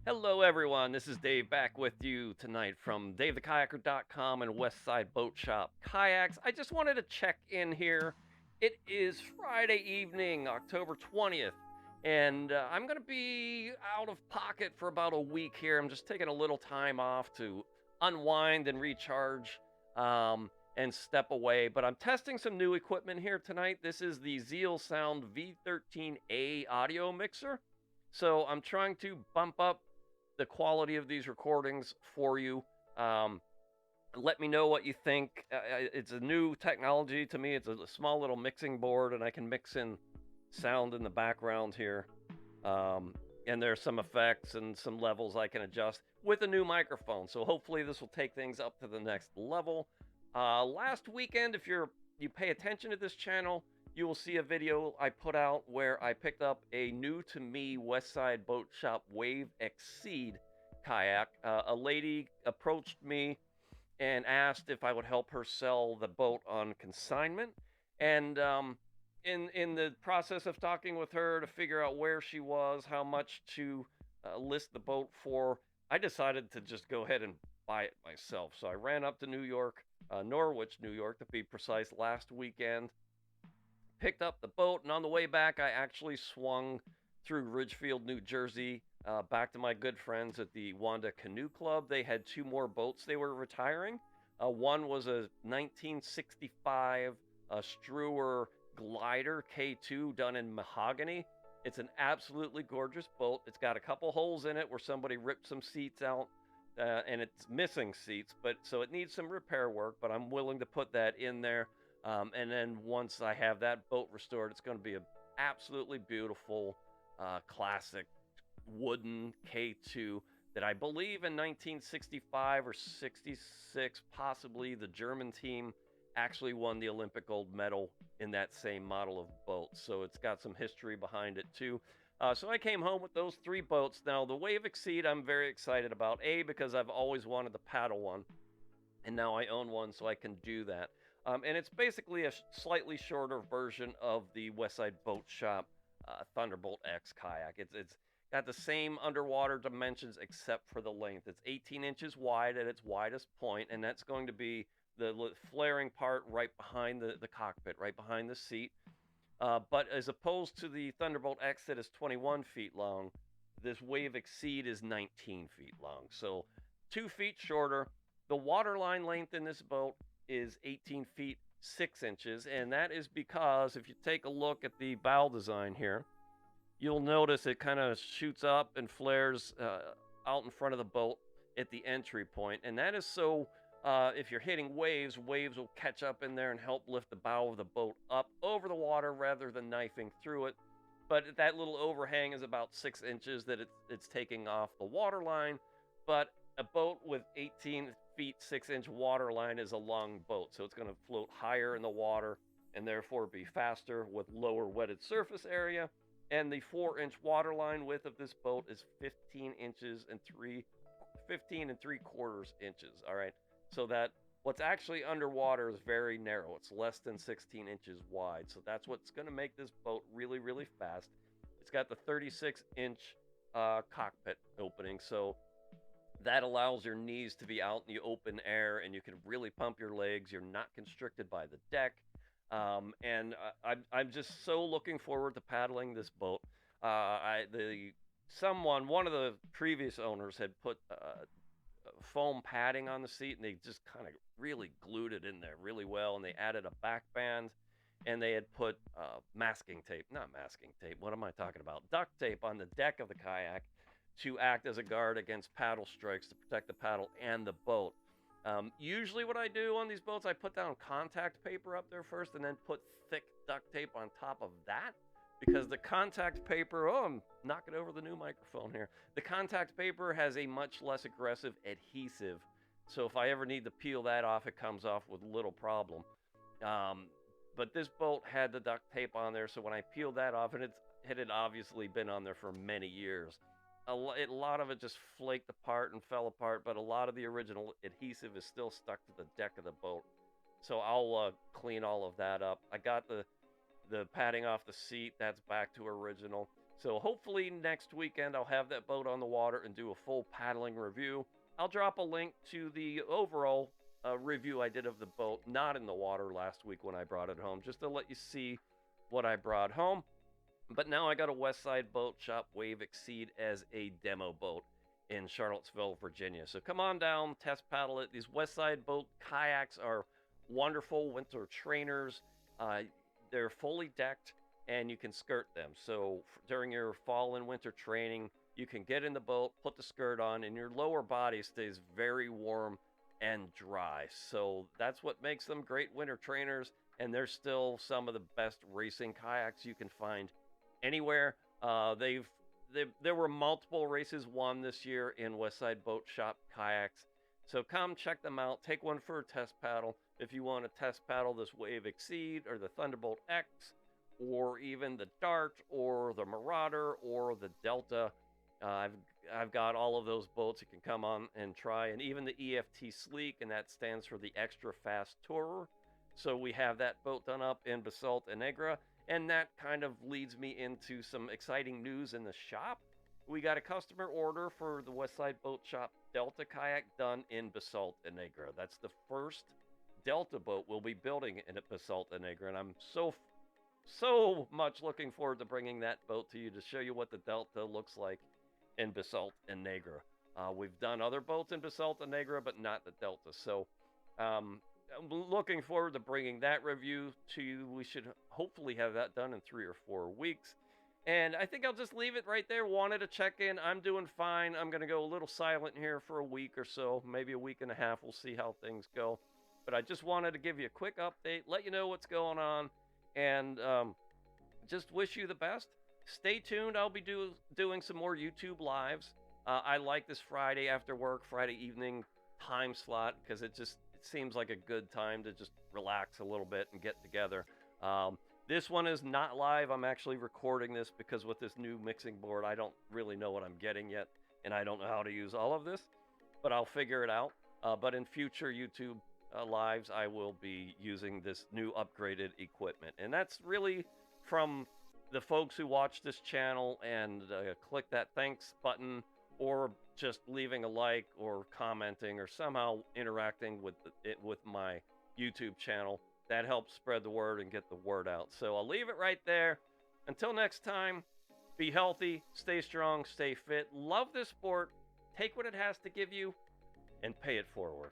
Hello, everyone. This is Dave back with you tonight from DaveTheKayaker.com and Westside Boat Shop Kayaks. I just wanted to check in here. It is Friday evening, October 20th, and I'm going to be out of pocket for about a week here. I'm just taking a little time off to unwind and recharge and step away. But I'm testing some new equipment here tonight. This is the Zeal Sound V13A audio mixer. So I'm trying to bump up the quality of these recordings for you. Um, Let me know what you think. It's a new technology to me. It's a small little mixing board, and I can mix in sound in the background here. Um, and there's some effects and some levels I can adjust with a new microphone. So hopefully this will take things up to the next level. Last weekend, if you pay attention to this channel, you will see a video I put out where I picked up a new to me Westside Boat Shop Wave Exceed kayak. A lady approached me and asked if I would help her sell the boat on consignment. And in the process of talking with her to figure out where she was, how much to list the boat for, I decided to just go ahead and buy it myself. So I ran up to New York, Norwich, New York, to be precise, last weekend, picked up the boat, and on the way back, I actually swung through Ridgefield, New Jersey, back to my good friends at the Wanda Canoe Club. They had two more boats they were retiring. One was a 1965 Struer Glider K2 done in mahogany. It's an absolutely gorgeous boat. It's got a couple holes in it where somebody ripped some seats out, and it's missing seats, but so it needs some repair work. But I'm willing to put that in there. And then once I have that boat restored, it's going to be a absolutely beautiful, classic wooden K2 that I believe in 1965 or 66, possibly the German team actually won the Olympic gold medal in that same model of boat. So it's got some history behind it too. So I came home with those three boats. Now, the Wave Exceed, I'm very excited about. A, because I've always wanted to paddle one, and now I own one, so I can do that. And it's basically a slightly shorter version of the Westside Boat Shop Thunderbolt X kayak. It's got the same underwater dimensions except for the length. It's 18 inches wide at its widest point, and that's going to be the flaring part right behind the cockpit, right behind the seat. But as opposed to the Thunderbolt X that is 21 feet long, this Wave Exceed is 19 feet long. So 2 feet shorter. The waterline length in this boat is 18 feet 6 inches. And that is because if you take a look at the bow design here, you'll notice it kind of shoots up and flares out in front of the boat at the entry point. And that is so if you're hitting waves, waves will catch up in there and help lift the bow of the boat up over the water rather than knifing through it. But that little overhang is about 6 inches that it's taking off the water line. But a boat with 18 feet 6 inch water line is a long boat, so it's going to float higher in the water and therefore be faster with lower wetted surface area. And the 4 inch water line width of this boat is 15 and 3/4 inches. All right. So that what's actually underwater is very narrow. It's less than 16 inches wide. So that's what's going to make this boat really, really fast. It's got the 36-inch cockpit opening. So that allows your knees to be out in the open air and you can really pump your legs. You're not constricted by the deck. And I'm just so looking forward to paddling this boat. One of the previous owners had put foam padding on the seat, and they just kind of really glued it in there really well. And they added a back band, and they had put masking tape, not masking tape. What am I talking about? Duct tape on the deck of the kayak to act as a guard against paddle strikes to protect the paddle and the boat. Usually, what I do on these boats, I put down contact paper up there first, and then put thick duct tape on top of that because the contact paper, oh, I'm knocking over the new microphone here. The contact paper has a much less aggressive adhesive. So if I ever need to peel that off, it comes off with little problem. Um, but this boat had the duct tape on there, so when I peeled that off, and it had obviously been on there for many years, a lot of it just flaked apart and fell apart, but a lot of the original adhesive is still stuck to the deck of the boat. So I'll clean all of that up. I got the padding off the seat, that's back to original. So hopefully next weekend I'll have that boat on the water and do a full paddling review. I'll drop a link to the overall review I did of the boat, not in the water last week when I brought it home, just to let you see what I brought home. But now I got a Westside Boat Shop Wave Exceed as a demo boat in Charlottesville, Virginia. So come on down, test paddle it. These Westside Boat kayaks are wonderful winter trainers. They're fully decked and you can skirt them. So during your fall and winter training, you can get in the boat, put the skirt on, and your lower body stays very warm and dry. So that's what makes them great winter trainers. And they're still some of the best racing kayaks you can find anywhere. There were multiple races won this year in Westside Boat Shop kayaks. So come check them out. Take one for a test paddle. If you want to test paddle this Wave Exceed or the Thunderbolt X, or even the Dart or the Marauder or the Delta, I've got all of those boats you can come on and try, and even the EFT Sleek, and that stands for the Extra Fast Tourer. So we have that boat done up in Basalt and Negra. And that kind of leads me into some exciting news in the shop. We got a customer order for the Westside Boat Shop Delta kayak done in Basalt and Negra. That's the first Delta boat we'll be building in Basalt and Negra, and I'm so much looking forward to bringing that boat to you to show you what the Delta looks like in Basalt and Negra. We've done other boats in Basalt and Negra, but not the Delta. So I'm looking forward to bringing that review to you. We should hopefully have that done in 3 or 4 weeks. And I think I'll just leave it right there. Wanted to check in. I'm doing fine. I'm going to go a little silent here for a week or so, maybe a week and a half. We'll see how things go. But I just wanted to give you a quick update, let you know what's going on, and just wish you the best. Stay tuned. I'll be doing some more YouTube lives. I like this Friday after work, Friday evening time slot, because it seems like a good time to just relax a little bit and get together. This one is not live. I'm actually recording this because with this new mixing board, I don't really know what I'm getting yet, and I don't know how to use all of this, but I'll figure it out. But in future YouTube lives, I will be using this new upgraded equipment. And that's really from the folks who watch this channel and click that thanks button, or just leaving a like or commenting or somehow interacting with my YouTube channel. That helps spread the word and get the word out. So I'll leave it right there. Until next time, be healthy, stay strong, stay fit, love this sport, take what it has to give you, and pay it forward.